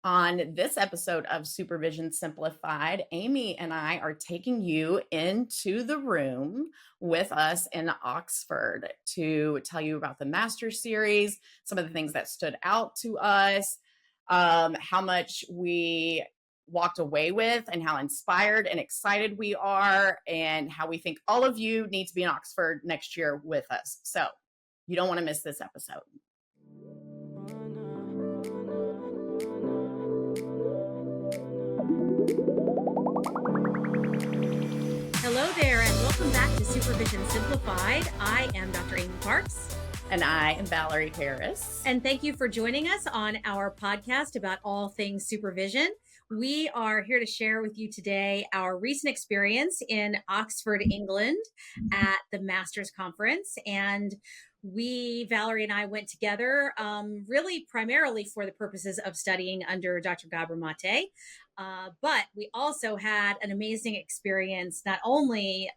On this episode of Supervision Simplified, Amy and I are taking you into the room with us in Oxford to tell you about the Master Series, some of the things that stood out to us, how much we walked away with, and how inspired and excited we are, and how we think all of you need to be in Oxford next year with us. So you don't want to miss this episode. Hello there, and welcome back to Supervision Simplified. I am Dr. Amy Parks. And I am Valarie Harris. And thank you for joining us on our podcast about all things supervision. We are here to share with you today our recent experience in Oxford, England at the Masters Conference. And Valarie and I went together really primarily for the purposes of studying under Dr. Gabor Maté. But we also had an amazing experience, not only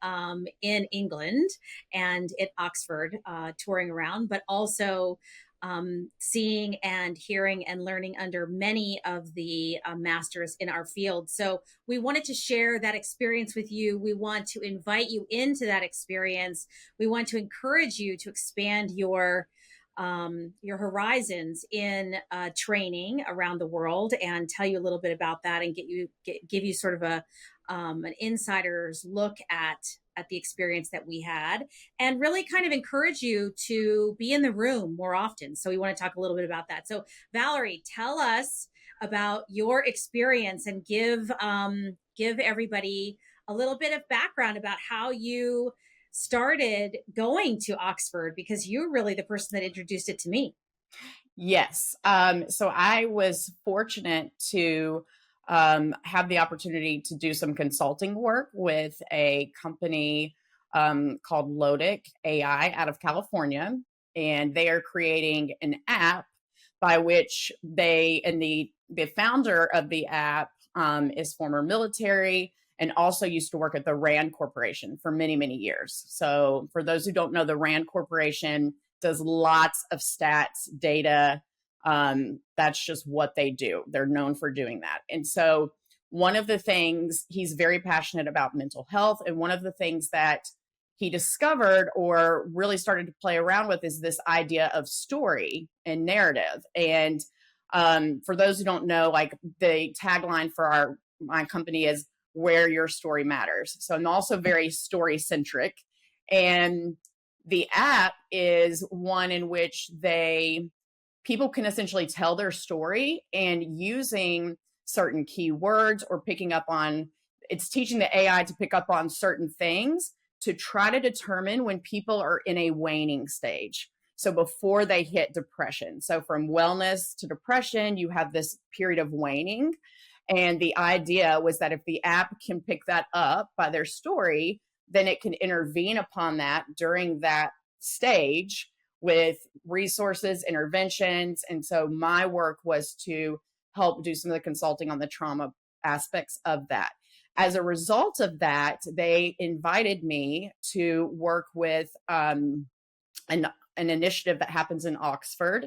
in England and at Oxford touring around, but also seeing and hearing and learning under many of the masters in our field. So we wanted to share that experience with you. We want to invite you into that experience. We want to encourage you to expand your horizons in training around the world, and tell you a little bit about that, and give you sort of an insider's look at the experience that we had, and really kind of encourage you to be in the room more often. So we want to talk a little bit about that. So Valarie, tell us about your experience and give everybody a little bit of background about how you started going to Oxford, because you're really the person that introduced it to me. Yes. So I was fortunate to have the opportunity to do some consulting work with a company called Lodic AI out of California. And they are creating an app by which the founder of the app is former military and also used to work at the RAND Corporation for many, many years. So for those who don't know, the RAND Corporation does lots of stats, data. That's just what they do. They're known for doing that. And so one of the things, he's very passionate about mental health. And one of the things that he discovered or really started to play around with is this idea of story and narrative. And for those who don't know, like the tagline for my company is where your story matters. So I'm also very story centric. And the app is one in which people can essentially tell their story, and using certain keywords or it's teaching the AI to pick up on certain things to try to determine when people are in a waning stage. So before they hit depression. So from wellness to depression, you have this period of waning. And the idea was that if the app can pick that up by their story, then it can intervene upon that during that stage with resources, interventions. And so my work was to help do some of the consulting on the trauma aspects of that. As a result of that, they invited me to work with an initiative that happens in Oxford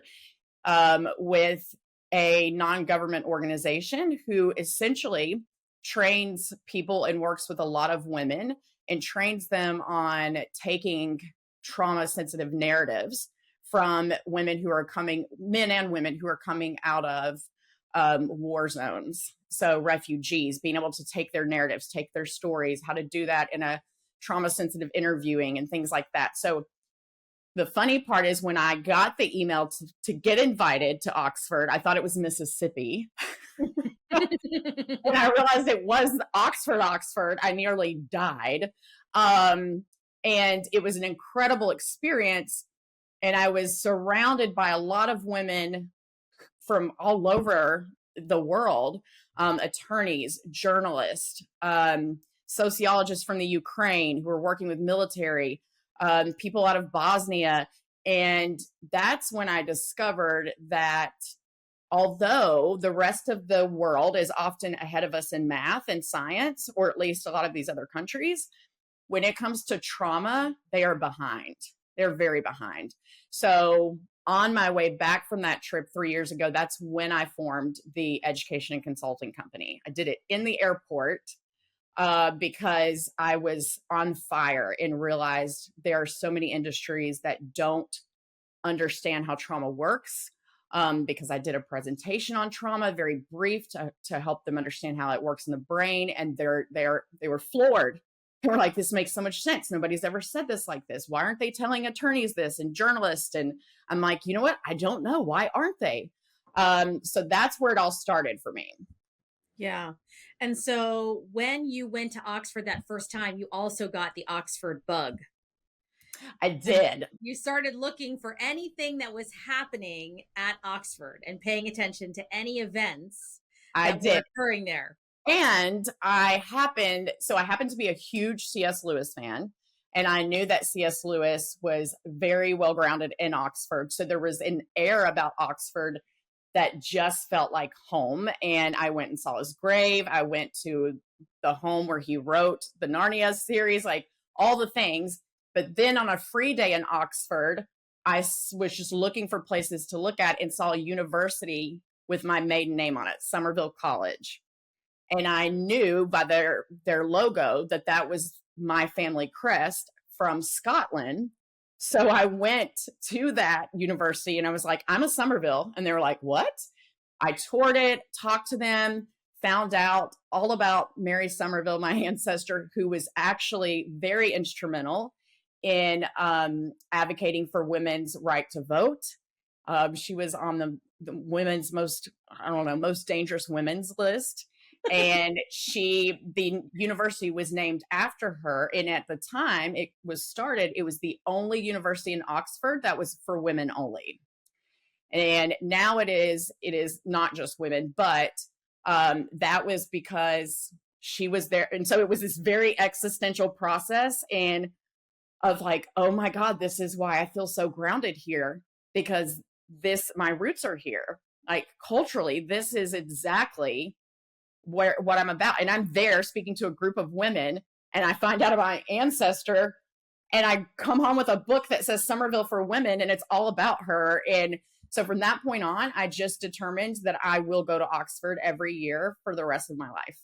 with a non-government organization who essentially trains people and works with a lot of women and trains them on taking trauma-sensitive narratives from men and women who are coming out of war zones. So refugees, being able to take their narratives, take their stories, how to do that in a trauma-sensitive interviewing and things like that. So the funny part is when I got the email to get invited to Oxford, I thought it was Mississippi. And I realized it was Oxford. I nearly died. And it was an incredible experience. And I was surrounded by a lot of women from all over the world, attorneys, journalists, sociologists from the Ukraine who were working with military, people out of Bosnia. And that's when I discovered that although the rest of the world is often ahead of us in math and science, or at least a lot of these other countries, when it comes to trauma, they are behind. They're very behind. So on my way back from that trip 3 years ago, that's when I formed the education and consulting company. I did it in the airport because I was on fire and realized there are so many industries that don't understand how trauma works. Because I did a presentation on trauma, very brief, to help them understand how it works in the brain, and they were floored. They were like, "This makes so much sense. Nobody's ever said this like this. Why aren't they telling attorneys this and journalists?" And I'm like, you know what? I don't know. Why aren't they? So that's where it all started for me. Yeah. And so when you went to Oxford that first time, you also got the Oxford bug. I did. You started looking for anything that was happening at Oxford and paying attention to any events I that were did. occurring there. And I happened to be a huge C.S. Lewis fan. And I knew that C.S. Lewis was very well grounded in Oxford. So there was an air about Oxford that just felt like home. And I went and saw his grave. I went to the home where he wrote the Narnia series, like all the things. But then on a free day in Oxford, I was just looking for places to look at and saw a university with my maiden name on it, Somerville College. And I knew by their logo that was my family crest from Scotland. So I went to that university and I was like, "I'm a Somerville." And they were like, "What?" I toured it, talked to them, found out all about Mary Somerville, my ancestor, who was actually very instrumental in advocating for women's right to vote. She was on the women's most dangerous women's list. And the university was named after her. And at the time it was started, it was the only university in Oxford that was for women only. And now it is not just women, but that was because she was there. And so it was this very existential process and of like, oh my God, this is why I feel so grounded here, because my roots are here. Like culturally, this is exactly what I'm about. And I'm there speaking to a group of women and I find out about my ancestor and I come home with a book that says Somerville for Women and it's all about her. And so from that point on, I just determined that I will go to Oxford every year for the rest of my life,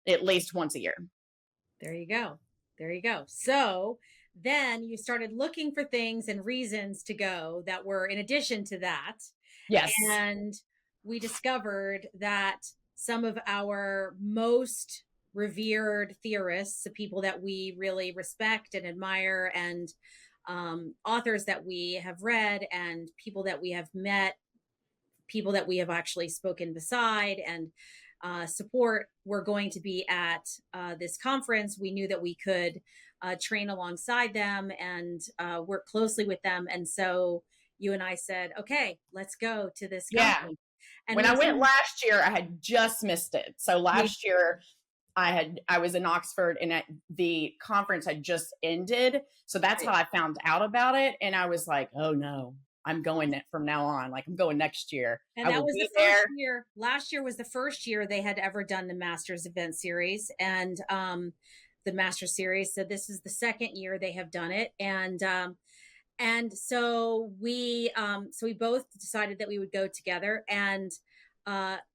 at least once a year. There you go. There you go. So then you started looking for things and reasons to go that were in addition to that. Yes. And we discovered that some of our most revered theorists, the people that we really respect and admire, and authors that we have read, and people that we have met, people that we have actually spoken beside and support, were going to be at this conference. We knew that we could train alongside them and work closely with them. And so you and I said, okay, let's go to this conference. And when I went last year, I had just missed it. So last year I was in Oxford and the conference had just ended. So that's how I found out about it. And I was like, oh no, I'm going from now on. Like I'm going next year. And that was the first year. Last year was the first year they had ever done the Masters event series and the Master series. So this is the second year they have done it. And so we both decided that we would go together, and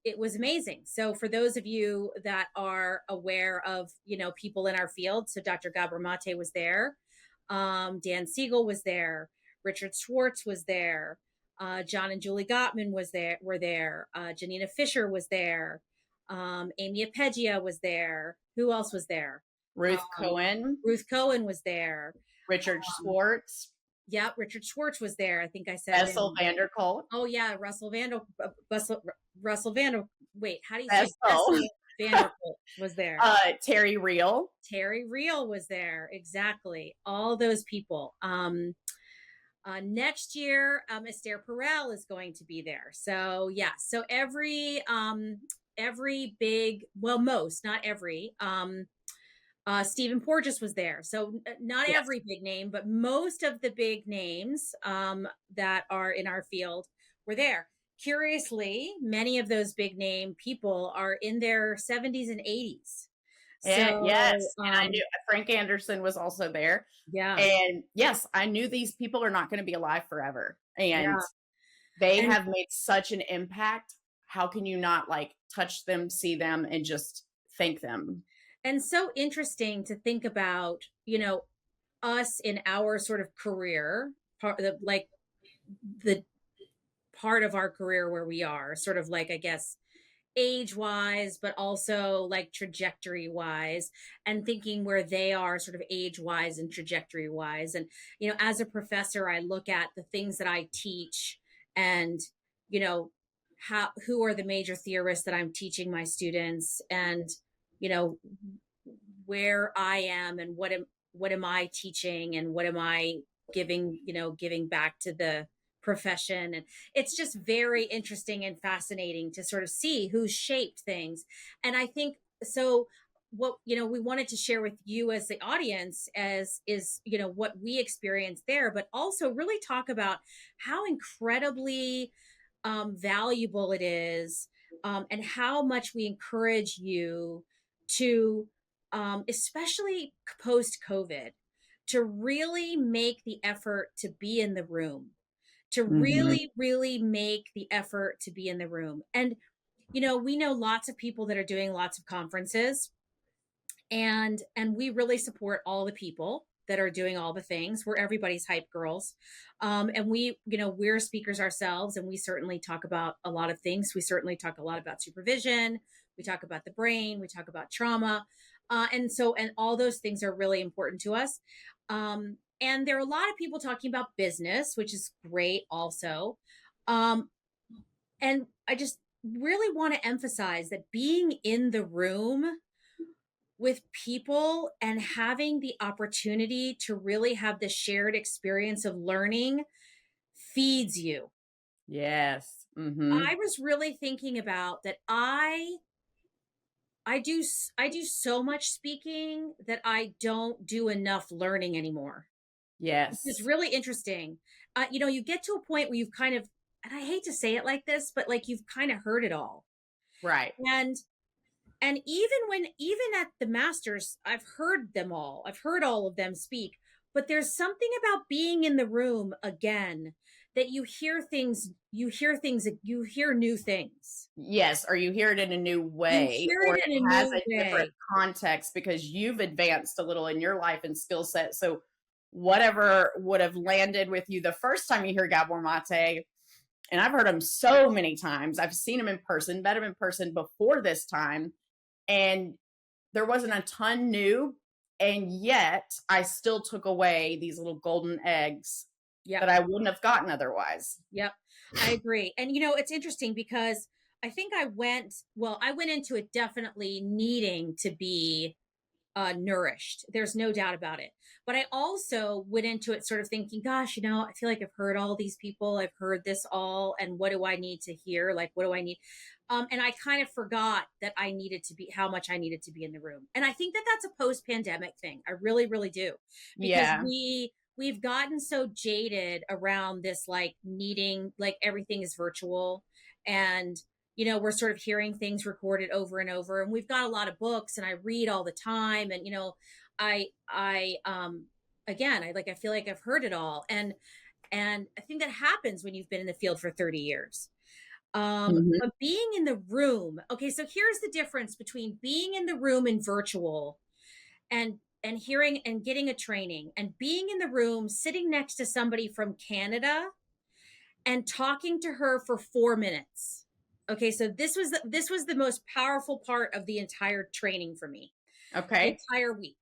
it was amazing. So for those of you that are aware of, people in our field, so Dr. Gabor Maté was there, Dan Siegel was there, Richard Schwartz was there, John and Julie Gottman were there, Janina Fisher was there, Amy Apegia was there. Who else was there? Ruth Cohen. Ruth Cohen was there. Richard Schwartz. Yeah, Richard Schwartz was there. I think I said Russell Vanderkolk. Oh yeah, Russell Wait, how do you say Russell Vanderkolk was there? Terry Real. Terry Real was there. Exactly. All those people. Next year, Esther Perel is going to be there. So yeah, so every big, well, most, not every, Stephen Porges was there. So not every big name, but most of the big names that are in our field were there. Curiously, many of those big name people are in their 70s and 80s. So, yes, and I knew Frank Anderson was also there. Yeah. And yes, I knew these people are not going to be alive forever. and Yeah. they And have made such an impact. How can you not like touch them, see them, and just thank them? so interesting to think about, us in our sort of career, like the part of our career where we are, sort of like, I guess, age wise, but also like trajectory wise, and thinking where they are sort of age wise and trajectory wise. And, as a professor, I look at the things that I teach and, you know, who are the major theorists that I'm teaching my students, and, you know, where I am and what am I teaching and what am I giving back to the profession. And it's just very interesting and fascinating to sort of see who's shaped things. And I think so what we wanted to share with you as the audience as is what we experienced there, but also really talk about how incredibly valuable it is, and how much we encourage you to, especially post COVID, to really make the effort to be in the room, to Mhm. really, really make the effort to be in the room. And, we know lots of people that are doing lots of conferences, and we really support all the people that are doing all the things. We're everybody's hype girls. And we're speakers ourselves, and we certainly talk about a lot of things. We certainly talk a lot about supervision. We talk about the brain. We talk about trauma. And all those things are really important to us. And there are a lot of people talking about business, which is great also. Um, and I just really want to emphasize that being in the room with people and having the opportunity to really have the shared experience of learning feeds you. Yes. I Mhm. was really thinking about that. I do so much speaking that I don't do enough learning anymore. It's Yes. really interesting. You get to a point where you've kind of, and I hate to say it like this, but like you've kind of heard it all. Right. And even at the masters, I've heard them all. I've heard all of them speak, but there's something about being in the room again that you hear new things. Yes, or you hear it in a new You way, hear or it it in a has new a different way. context because you've advanced a little in your life and skill set. So whatever would have landed with you the first time you hear Gabor Mate, and I've heard him so many times. I've seen him in person, met him in person before this time, and there wasn't a ton new. And yet I still took away these little golden eggs Yep. that I wouldn't have gotten otherwise. Yep. I agree. And it's interesting because I went into it definitely needing to be nourished. There's no doubt about it. But I also went into it sort of thinking, gosh, I feel like I've heard all these people. I've heard this all. And what do I need to hear? Like, what do I need? And I kind of forgot that how much I needed to be in the room. And I think that that's a post pandemic thing. I really, really do. Because Yeah. we've gotten so jaded around this, like needing, like everything is virtual. And we're sort of hearing things recorded over and over, and we've got a lot of books, and I read all the time, and I again, I feel like I've heard it all, and I think that happens when you've been in the field for 30 years. Mhm. But being in the room, okay, so here's the difference between being in the room and virtual, and hearing and getting a training, and being in the room sitting next to somebody from Canada and talking to her for 4 minutes. Okay, so this was the most powerful part of the entire training for me, the Okay. entire week.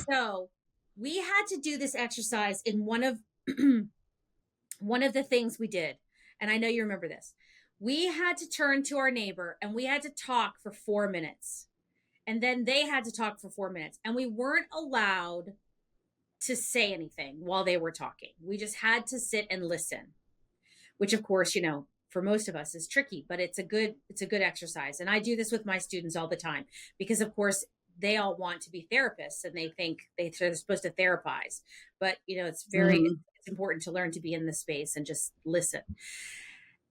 So we had to do this exercise in one of one of the things we did, and I know you remember this. We had to turn to our neighbor and we had to talk for 4 minutes, and then they had to talk for 4 minutes, and we weren't allowed to say anything while they were talking. We just had to sit and listen, which of course, for most of us is tricky, but it's a good exercise. And I do this with my students all the time because of course they all want to be therapists and they think they're supposed to therapize, but Mhm. it's important to learn to be in the space and just listen.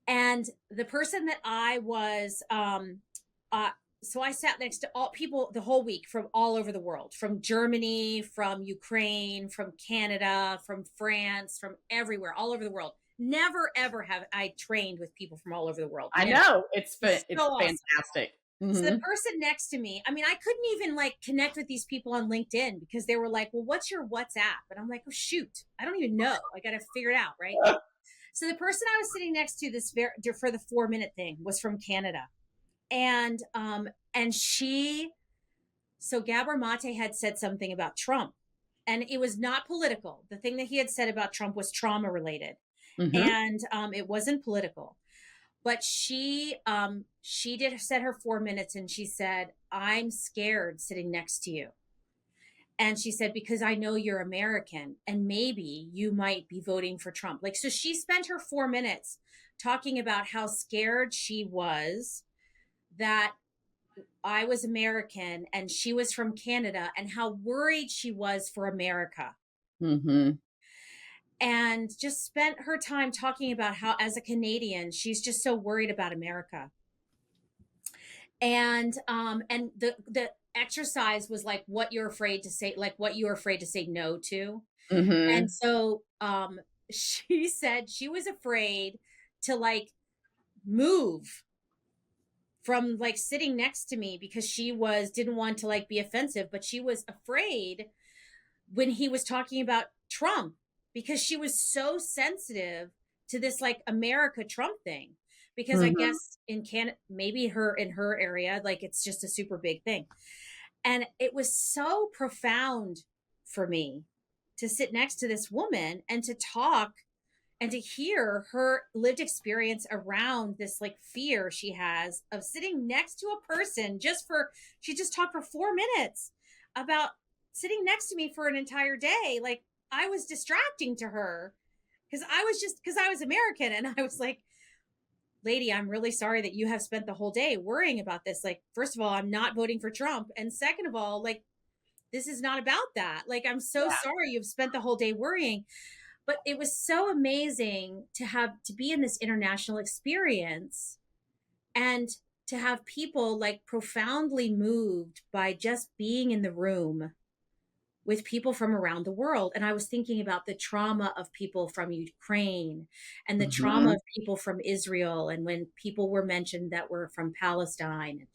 And the person that I was, uh, so I sat next to all people the whole week from all over the world, from Germany, from Ukraine, from Canada, from France, from everywhere, all over the world. Never, ever have I trained with people from all over the world. I Never. know It's it's so awesome. fantastic. So the Hmm. person next to me, I mean, I couldn't even like connect with these people on LinkedIn because they were like, well, what's your WhatsApp? And I'm like, oh, shoot, I don't even know. I got to figure it out. Right. So the person I was sitting next to for the 4 minute thing was from Canada. And so Gabor Maté had said something about Trump, and it was not political. The thing that he had said about Trump was trauma related, Hmm. and it wasn't political. But she did said her 4 minutes, and she said, "I'm scared sitting next to you." And she said, because I know you're American and maybe you might be voting for Trump. Like, so she spent her 4 minutes talking about how scared she was that I was American and she was from Canada and how worried she was for America. Hmm. And just spent her time talking about how, as a Canadian, she's just so worried about America. And the exercise was like what you're afraid to say, like what you're afraid to say no to. And Hmm. so she said she was afraid to like move from like sitting next to me because she was didn't want to like be offensive, but she was afraid when he was talking about Trump because she was so sensitive to this like America Trump thing. Because I Hmm. guess in Canada, maybe her in her area, like it's just a super big thing. And it was so profound for me to sit next to this woman and to talk and to hear her lived experience around this like fear she has of sitting next to a person she just talked for 4 minutes about sitting next to me for an entire day. Like I was distracting to her because I was American. And I was like, lady, I'm really sorry that you have spent the whole day worrying about this. Like, first of all, I'm not voting for Trump. And second of all, like, this is not about that. Like, I'm so Yeah. sorry you've spent the whole day worrying. But it was so amazing to be in this international experience and to have people like profoundly moved by just being in the room with people from around the world. And I was thinking about the trauma of people from Ukraine and the trauma Hmm. of people from Israel. And when people were mentioned that were from Palestine, and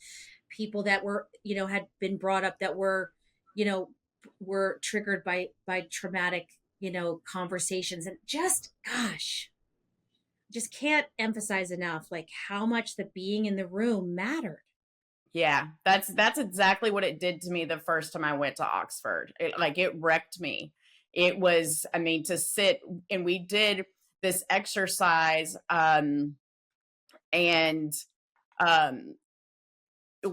people that were, had been brought up that were, you know, were triggered by traumatic, conversations. And just, gosh, just can't emphasize enough like how much the being in the room mattered. Yeah, that's exactly what it did to me the first time I went to Oxford. It wrecked me. It was, I mean, to sit and we did this exercise and um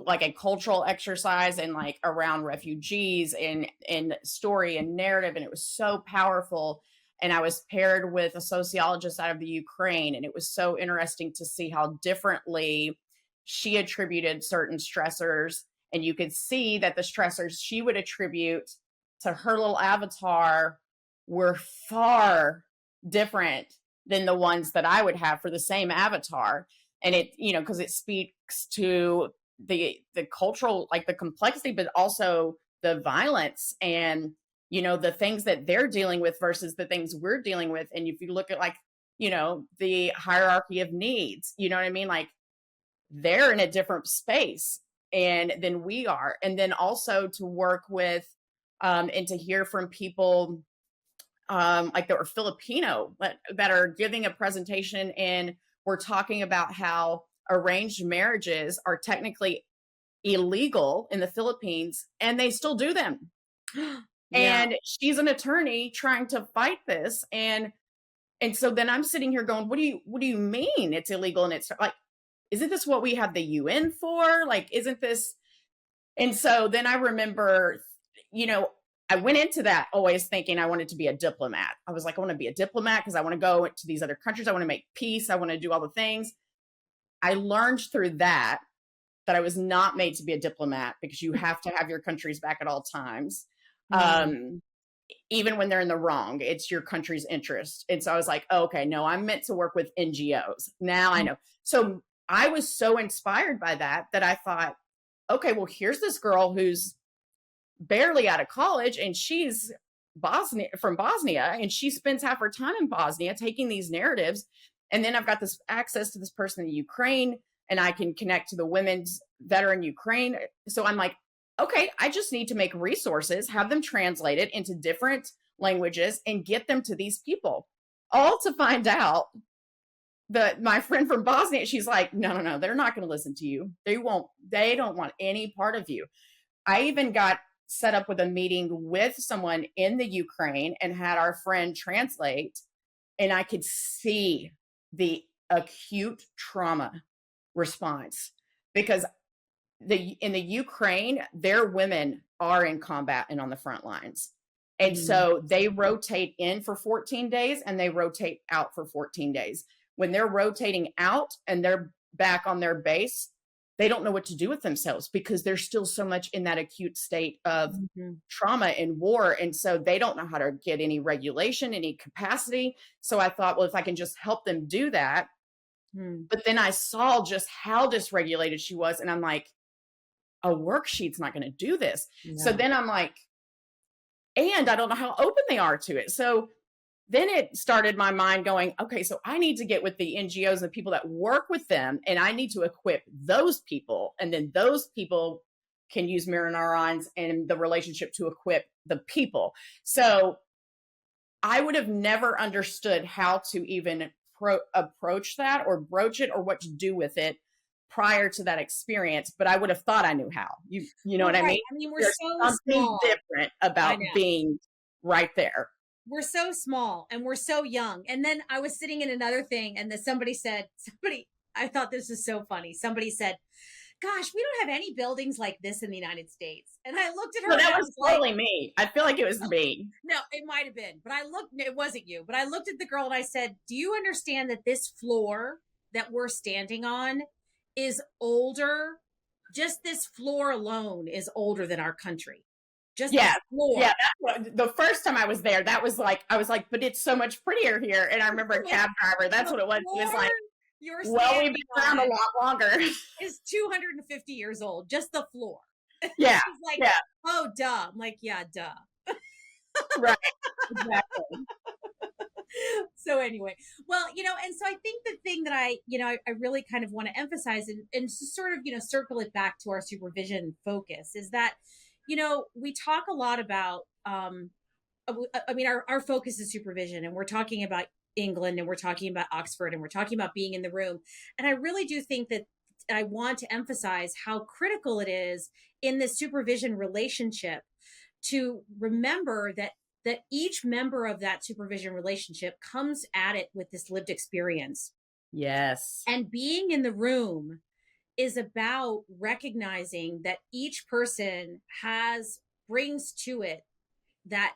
like a cultural exercise and like around refugees and story and narrative, and it was so powerful. And I was paired with a sociologist out of the Ukraine, and it was so interesting to see how differently she attributed certain stressors, and you could see that the stressors she would attribute to her little avatar were far different than the ones that I would have for the same avatar. And it, because it speaks to the cultural, like the complexity, but also the violence and the things that they're dealing with versus the things we're dealing with. And if you look at like the hierarchy of needs, you know what I mean, like they're in a different space and than we are. And then also to work with and to hear from people like that were Filipino that are giving a presentation, and we're talking about how arranged marriages are technically illegal in the Philippines and they still do them. Yeah. And she's an attorney trying to fight this. And so then I'm sitting here going, what do you mean it's illegal? And it's like, isn't this what we have the UN for? Like, isn't this? And so then I remember, you know, I went into that always thinking I wanted to be a diplomat. I was like, I want to be a diplomat because I want to go to these other countries. I want to make peace. I want to do all the things. I learned through that I was not made to be a diplomat because you have to have your country's back at all times. Mm. Um, Even when they're in the wrong, it's your country's interest. And so I was like, oh, okay, no, I'm meant to work with NGOs. Now I know. So I was so inspired by that I thought, okay, well, here's this girl who's barely out of college and she's Bosnia, and she spends half her time in Bosnia taking these narratives. And then I've got this access to this person in Ukraine, and I can connect to the women's that are in Ukraine. So I'm like, okay, I just need to make resources, have them translated into different languages, and get them to these people. All to find out that my friend from Bosnia, she's like, no, they're not going to listen to you. They don't want any part of you. I even got set up with a meeting with someone in the Ukraine and had our friend translate, and I could see the acute trauma response, because in the Ukraine, their women are in combat and on the front lines. And so they rotate in for 14 days and they rotate out for 14 days. When they're rotating out and they're back on their base, they don't know what to do with themselves, because they're still so much in that acute state of trauma and war. And so they don't know how to get any regulation, any capacity. So I thought, well, if I can just help them do that. But then I saw just how dysregulated she was. And I'm like, a worksheet's not going to do this. No. So then I'm like, and I don't know how open they are to it. So then it started my mind going, okay, so I need to get with the NGOs and the people that work with them, and I need to equip those people. And then those people can use mirror neurons and the relationship to equip the people. So I would have never understood how to even approach that or broach it or what to do with it prior to that experience, but I would have thought I knew how. You know what I mean? I mean, we're There's so something small. different about being right there. We're so small and we're so young. And then I was sitting in another thing, and then somebody, I thought this was so funny. Somebody said, gosh, we don't have any buildings like this in the United States. And I looked at her. Well, that was totally me. I feel like it was me. No, it might have been, but it wasn't you. But I looked at the girl and I said, do you understand that this floor that we're standing on is older? Just this floor alone is older than our country. Just the floor. Yeah. The first time I was there, I was like, but it's so much prettier here. And I remember a cab driver, that's what it was. He was like, well, we've been around a lot longer. It's 250 years old, just the floor. Yeah. She's like, oh, duh. I'm like, yeah, duh. Right. Exactly. So anyway, well, and so I think the thing that I really kind of want to emphasize and sort of, circle it back to our supervision focus is that, we talk a lot about, our focus is supervision, and we're talking about England, and we're talking about Oxford, and we're talking about being in the room. And I really do think that I want to emphasize how critical it is in this supervision relationship to remember that each member of that supervision relationship comes at it with this lived experience. Yes. And being in the room is about recognizing that each person brings to that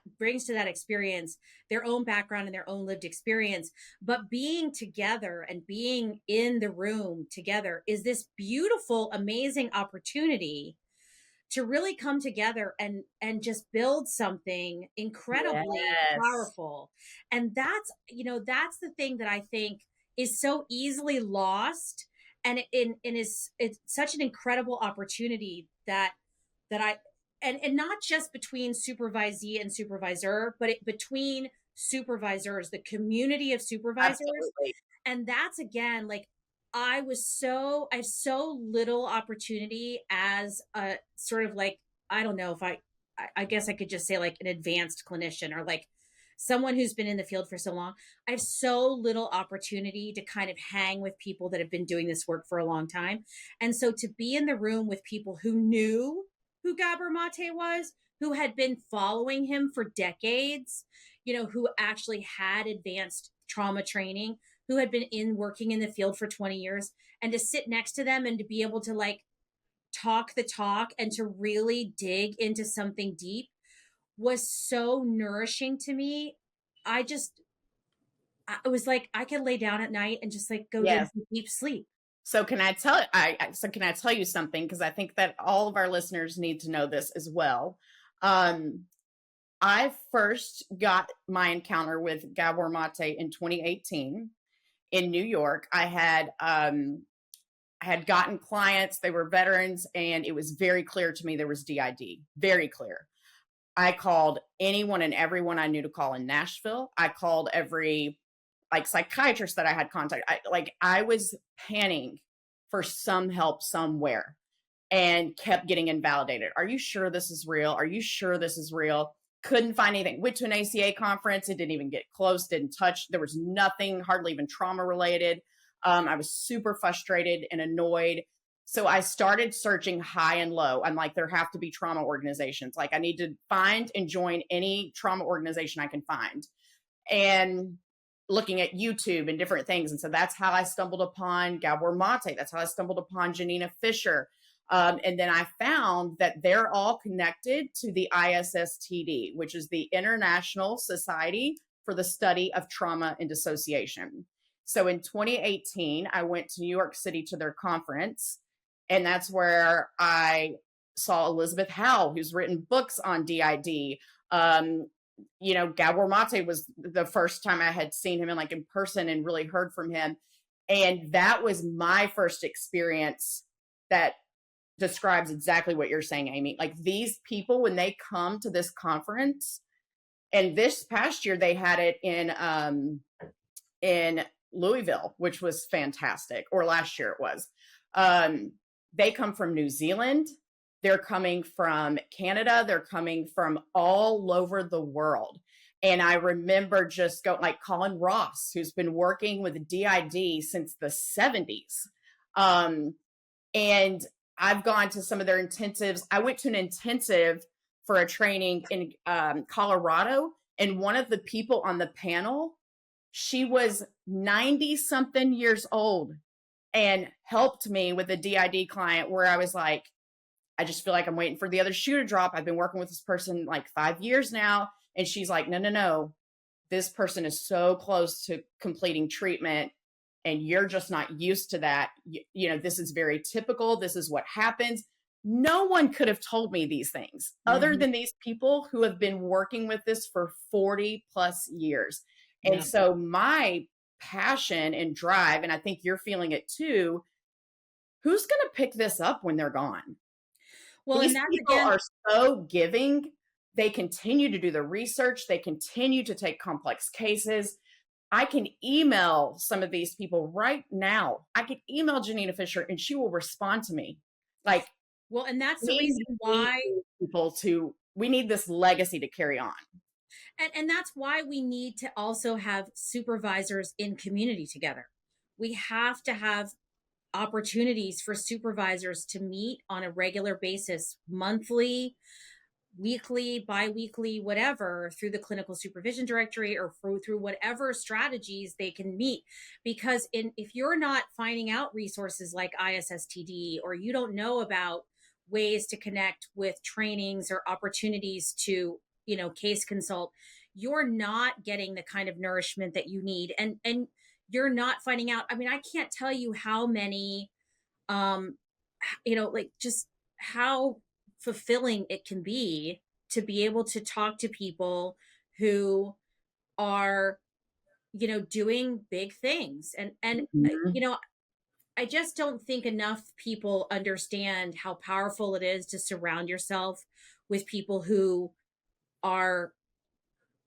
experience their own background and their own lived experience. But being together and being in the room together is this beautiful, amazing opportunity to really come together and just build something incredibly powerful. And that's the thing that I think is so easily lost. And it's such an incredible opportunity that not just between supervisee and supervisor, but between supervisors, the community of supervisors. Absolutely. And that's, again, like, I have so little opportunity as a sort of, like, I don't know if I guess I could just say like an advanced clinician, or like someone who's been in the field for so long. I have so little opportunity to kind of hang with people that have been doing this work for a long time. And so to be in the room with people who knew who Gabor Maté was, who had been following him for decades, who actually had advanced trauma training, who had been working in the field for 20 years, and to sit next to them and to be able to, like, talk the talk and to really dig into something deep was so nourishing to me. I was like, I could lay down at night and just, like, go get some deep sleep. So can I tell you something? Because I think that all of our listeners need to know this as well. I first got my encounter with Gabor Maté in 2018 in New York. I had gotten clients, they were veterans, and it was very clear to me there was DID, very clear. I called anyone and everyone I knew to call in Nashville. I called every like psychiatrist that I had contact. I was panning for some help somewhere and kept getting invalidated. Are you sure this is real? Are you sure this is real? Couldn't find anything. Went to an ACA conference. It didn't even get close, didn't touch. There was nothing, hardly even trauma related. I was super frustrated and annoyed. So I started searching high and low. I'm like, there have to be trauma organizations. Like I need to find and join any trauma organization I can find. And looking at YouTube and different things. And so that's how I stumbled upon Gabor Maté. That's how I stumbled upon Janina Fisher. And then I found that they're all connected to the ISSTD, which is the International Society for the Study of Trauma and Dissociation. So in 2018, I went to New York City to their conference, and that's where I saw Elizabeth Howe, who's written books on DID. Gabor Maté was the first time I had seen him in person and really heard from him. And that was my first experience that describes exactly what you're saying, Amy. Like these people, when they come to this conference, and this past year they had it in Louisville, which was fantastic, or last year it was. They come from New Zealand. They're coming from Canada. They're coming from all over the world. And I remember just Colin Ross, who's been working with DID since the 70s. And I've gone to some of their intensives. I went to an intensive for a training in Colorado. And one of the people on the panel, she was 90 something years old and helped me with a DID client where I was like, I just feel like I'm waiting for the other shoe to drop. I've been working with this person 5 years now. And she's like, no. This person is so close to completing treatment and you're just not used to that. This is very typical. This is what happens. No one could have told me these things other than these people who have been working with this for 40 plus years. And so my passion and drive, and I think you're feeling it too, who's going to pick this up when they're gone? Well, these people are so giving. They continue to do the research. They continue to take complex cases. I can email some of these people right now. I could email Janina Fisher and she will respond to me. And that's the reason why we need this legacy to carry on. And that's why we need to also have supervisors in community together. We have to have opportunities for supervisors to meet on a regular basis, monthly, weekly, bi-weekly, whatever, through the clinical supervision directory or through whatever strategies they can meet. Because if you're not finding out resources like ISSTD, or you don't know about ways to connect with trainings or opportunities to, case consult, you're not getting the kind of nourishment that you need. And you're not finding out. I mean, I can't tell you how many, just how fulfilling it can be to be able to talk to people who are, doing big things. And I just don't think enough people understand how powerful it is to surround yourself with people who are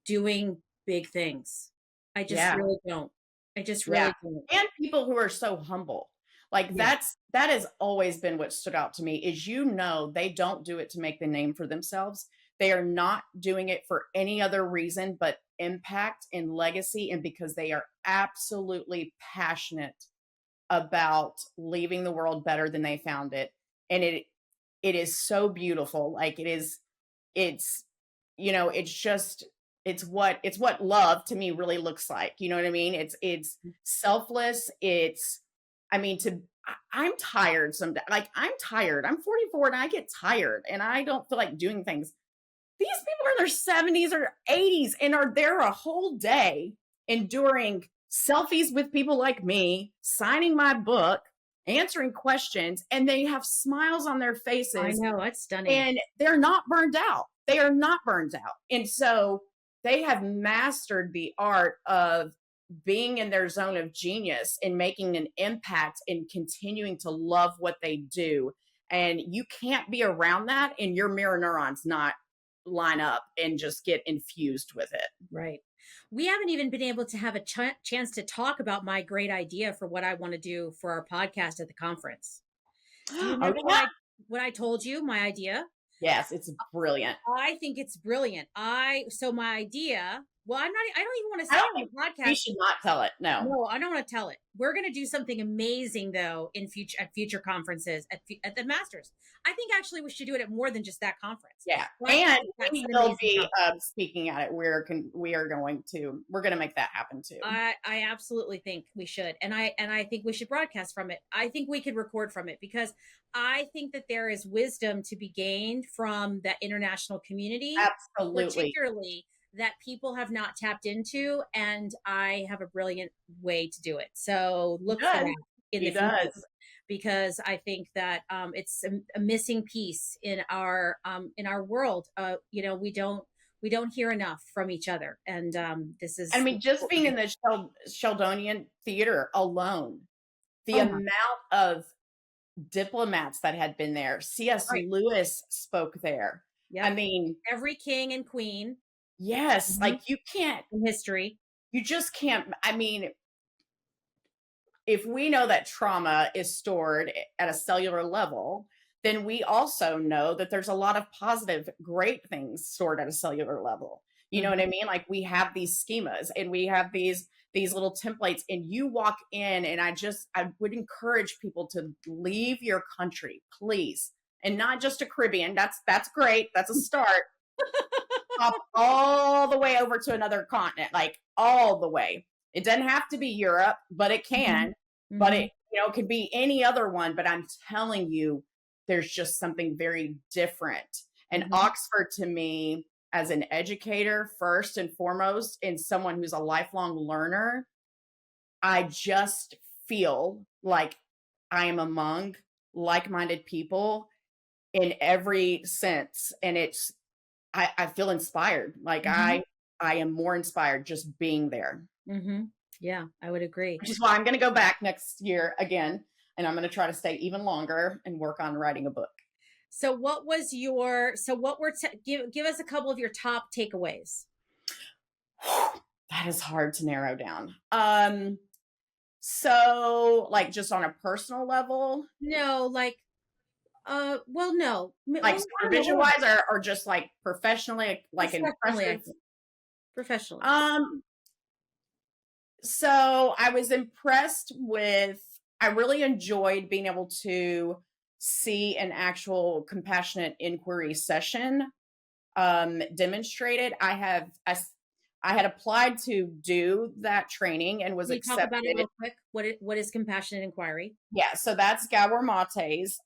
doing big things. I just really don't. I just really don't. And people who are so humble. That has always been what stood out to me is, they don't do it to make the name for themselves. They are not doing it for any other reason but impact and legacy, and because they are absolutely passionate about leaving the world better than they found it. And it is so beautiful. It's what love to me really looks like. You know what I mean? It's selfless. I'm tired someday. I'm tired. I'm 44 and I get tired and I don't feel like doing things. These people are in their 70s or 80s and are there a whole day enduring selfies with people like me, signing my book, answering questions, and they have smiles on their faces. I know, it's stunning. And they're not burned out. They are not burned out. And so they have mastered the art of being in their zone of genius and making an impact and continuing to love what they do. And you can't be around that and your mirror neuron's not line up and just get infused with it. Right. We haven't even been able to have a chance to talk about my great idea for what I want to do for our podcast at the conference. Do you Oh remember yeah. what I told you, my idea? Yes, it's brilliant. I think it's brilliant. So my idea, well, I don't even want to say I it don't on think the we podcast. should not tell it. No. No, I don't want to tell it. We're going to do something amazing though in future conferences at the Masters. I think actually we should do it at more than just that conference. Yeah, Well, and that's we an will amazing be conference. speaking at it. We're going to make that happen too. I absolutely think we should, and I think we should broadcast from it. I think we could record from it because I think that there is wisdom to be gained from that international community, Absolutely. particularly that people have not tapped into, and I have a brilliant way to do it. So look for that in the future, because I think that it's a missing piece in our world. We don't hear enough from each other, and this is. I mean, just being in the Sheldonian Theater alone, the amount of diplomats that had been there. C.S. Lewis spoke there. Yeah, I mean, every king and queen. Yes, like you can't in history. You just can't. I mean, if we know that trauma is stored at a cellular level, then we also know that there's a lot of positive, great things stored at a cellular level. You know what I mean? Like we have these schemas and we have these little templates, and you walk in, and I would encourage people to leave your country, please. And not just a Caribbean. That's great. That's a start. Hop all the way over to another continent, like all the way. It doesn't have to be Europe, but it can. But it could be any other one. But I'm telling you, there's just something very different. And Oxford, to me, as an educator, first and foremost, and someone who's a lifelong learner, I just feel like I am among like-minded people in every sense. And I feel inspired. Like I am more inspired just being there. Yeah, I would agree. Which is why I'm going to go back next year again, and I'm going to try to stay even longer and work on writing a book. So give us a couple of your top takeaways. That is hard to narrow down. So like just on a personal level? No, like no. Like supervision wise or just like professionally, like professionally. So I was impressed I really enjoyed being able to see an actual compassionate inquiry session demonstrated. I had applied to do that training and was accepted. Talk about it real quick. What is compassionate inquiry? Yeah, so that's Gabor Maté's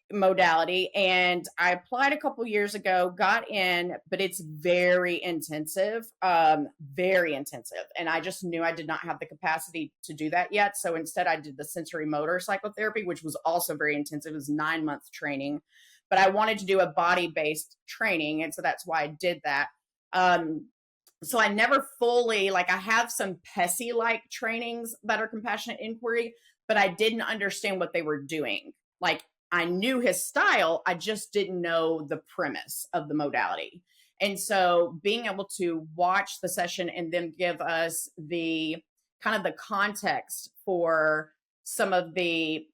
modality, and I applied a couple years ago, got in, but it's very intensive, and I just knew I did not have the capacity to do that yet. So instead I did the sensory motor psychotherapy, which was also very intensive. It was 9-month training, but I wanted to do a body-based training, and so that's why I did that. So I never fully, I have some PESI-like trainings that are compassionate inquiry, but I didn't understand what they were doing. I knew his style, I just didn't know the premise of the modality. And so being able to watch the session and then give us the kind of the context for some of the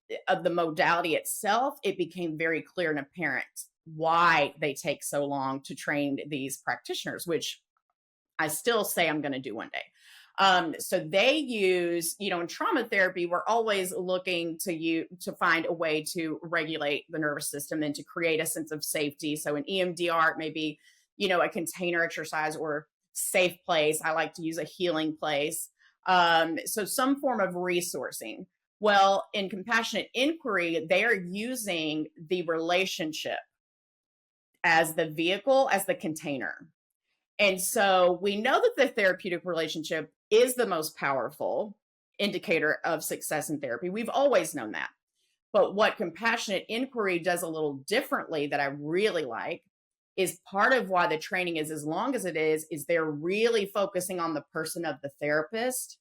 modality itself, it became very clear and apparent why they take so long to train these practitioners, which I still say I'm going to do one day. So they use, in trauma therapy, we're always looking to find a way to regulate the nervous system and to create a sense of safety. So in EMDR, it may be, a container exercise or safe place. I like to use a healing place. So some form of resourcing. Well, in compassionate inquiry, they are using the relationship as the vehicle, as the container. And so we know that the therapeutic relationship is the most powerful indicator of success in therapy. We've always known that. But what compassionate inquiry does a little differently that I really like is part of why the training is as long as it is they're really focusing on the person of the therapist.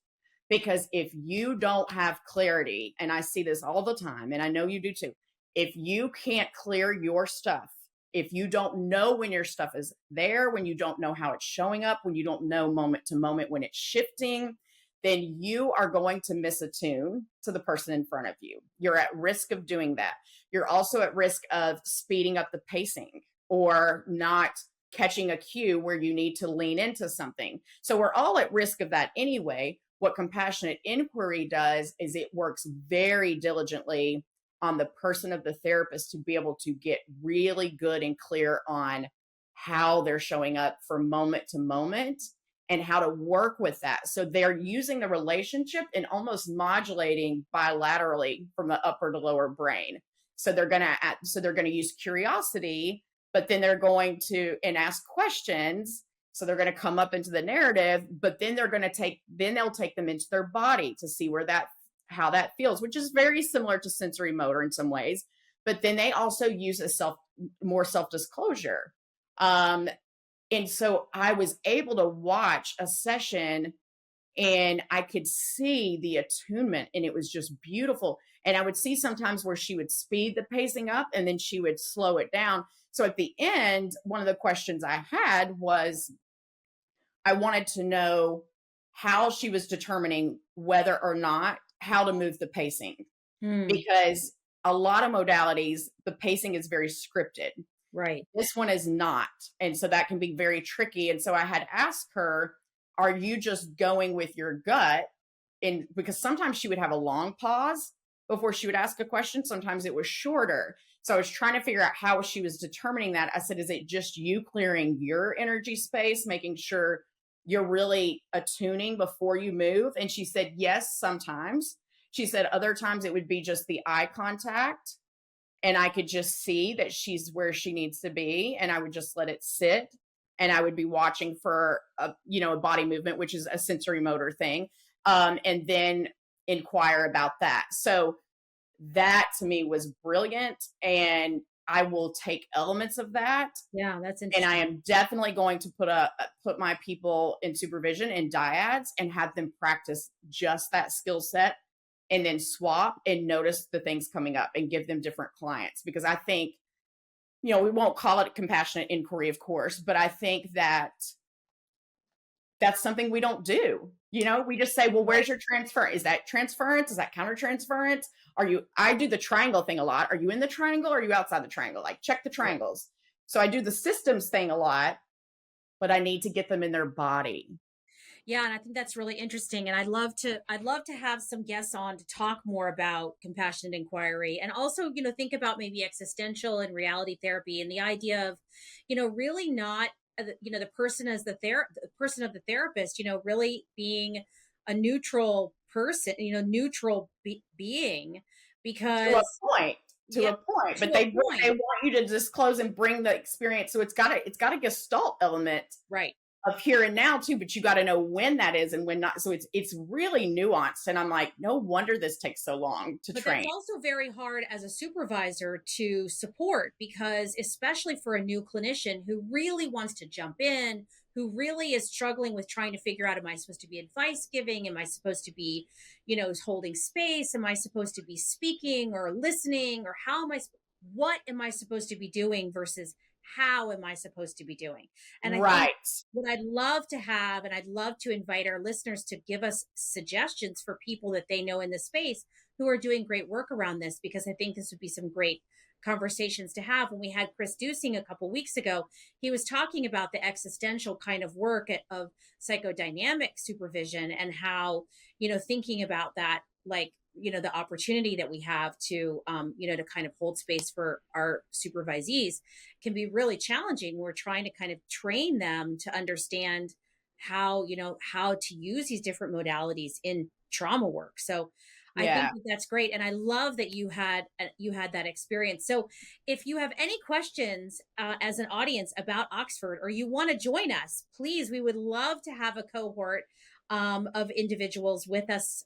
Because if you don't have clarity, and I see this all the time, and I know you do too, if you can't clear your stuff If you don't know when your stuff is there, when you don't know how it's showing up, when you don't know moment to moment when it's shifting, then you are going to misattune to the person in front of you. You're at risk of doing that. You're also at risk of speeding up the pacing or not catching a cue where you need to lean into something. So we're all at risk of that anyway. What compassionate inquiry does is it works very diligently on the person of the therapist to be able to get really good and clear on how they're showing up from moment to moment and how to work with that. So they're using the relationship and almost modulating bilaterally from the upper to lower brain. So they're going to use curiosity, but then they're going to and ask questions. So they're going to come up into the narrative, but then they'll take them into their body to see how that feels, which is very similar to sensory motor in some ways. But then they also use more self-disclosure. And so I was able to watch a session and I could see the attunement and it was just beautiful. And I would see sometimes where she would speed the pacing up and then she would slow it down. So at the end, one of the questions I had was, I wanted to know how she was determining whether or not how to move the pacing. Because a lot of modalities, the pacing is very scripted. Right. This one is not. And so that can be very tricky. And so I had asked her, are you just going with your gut? And because sometimes she would have a long pause before she would ask a question. Sometimes it was shorter. So I was trying to figure out how she was determining that. I said, is it just you clearing your energy space, making sure you're really attuning before you move? And she said, yes, sometimes. She said other times it would be just the eye contact. And I could just see that she's where she needs to be. And I would just let it sit. And I would be watching for a body movement, which is a sensory motor thing. And then inquire about that. So that to me was brilliant. And I will take elements of that. Yeah, that's interesting. And I am definitely going to put my people in supervision in dyads and have them practice just that skill set and then swap and notice the things coming up and give them different clients. Because I think, we won't call it compassionate inquiry, of course, but I think that that's something we don't do. We just say, well, where's your transfer? Is that transference? Is that countertransference? I do the triangle thing a lot. Are you in the triangle or are you outside the triangle? Like check the triangles. So I do the systems thing a lot, but I need to get them in their body. Yeah, and I think that's really interesting. And I'd love to have some guests on to talk more about compassionate inquiry and also, think about maybe existential and reality therapy and the idea of, really not, the person as the person of the therapist, really being a neutral person, neutral being, because to a point, but they want you to disclose and bring the experience. So it's got a gestalt element. Right. Of here and now too, but you got to know when that is and when not. So it's really nuanced. And I'm like, no wonder this takes so long to train. But that's also very hard as a supervisor to support, because especially for a new clinician who really wants to jump in, who really is struggling with trying to figure out, am I supposed to be advice giving? Am I supposed to be, holding space? Am I supposed to be speaking or listening? Or what am I supposed to be doing versus how am I supposed to be doing? And I think what I'd love to have, and I'd love to invite our listeners to give us suggestions for people that they know in the space who are doing great work around this, because I think this would be some great conversations to have. When we had Chris Dusing a couple of weeks ago, he was talking about the existential kind of work of psychodynamic supervision and how, thinking about that, like, the opportunity that we have to, to kind of hold space for our supervisees can be really challenging. We're trying to kind of train them to understand how to use these different modalities in trauma work. So I think that's great. And I love that you had that experience. So if you have any questions as an audience about Oxford, or you want to join us, please, we would love to have a cohort of individuals with us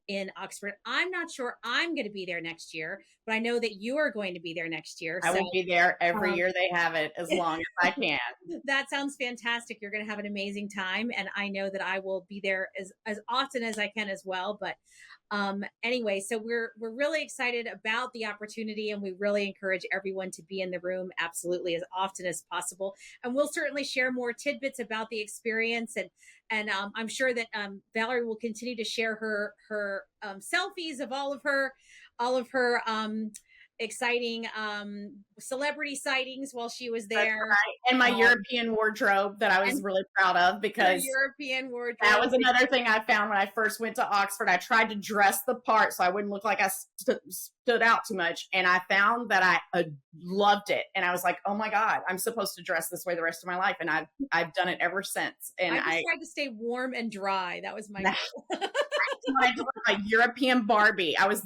in Oxford. I'm not sure I'm going to be there next year, but I know that you are going to be there next year. I will be there every year they have it, as long as I can. That sounds fantastic. You're going to have an amazing time. And I know that I will be there as often as I can as well. But Anyway, so we're really excited about the opportunity, and we really encourage everyone to be in the room absolutely as often as possible. And we'll certainly share more tidbits about the experience, and I'm sure that Valarie will continue to share her selfies of all of her exciting celebrity sightings while she was there. Right. And my European wardrobe that I was really proud of, because European wardrobe. That was another thing I found when I first went to Oxford. I tried to dress the part so I wouldn't look like I stood out too much. And I found that I loved it. And I was like, oh my God, I'm supposed to dress this way the rest of my life. And I've done it ever since. And I tried to stay warm and dry. That was my goal. I wanted to look like European Barbie. I was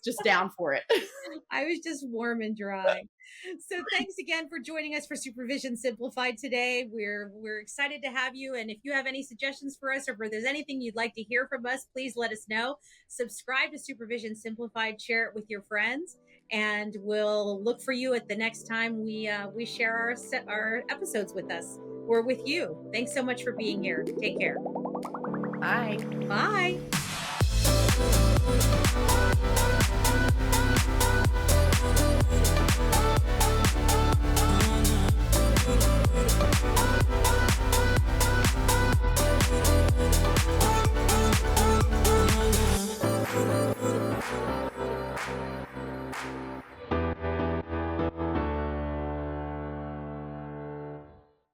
just down for it. I was just warm and dry. So thanks again for joining us for Supervision Simplified today. We're excited to have you. And if you have any suggestions for us, or if there's anything you'd like to hear from us, please let us know. Subscribe to Supervision Simplified, share it with your friends, and we'll look for you at the next time we share our episodes with us. We're with you. Thanks so much for being here. Take care. Bye. Bye.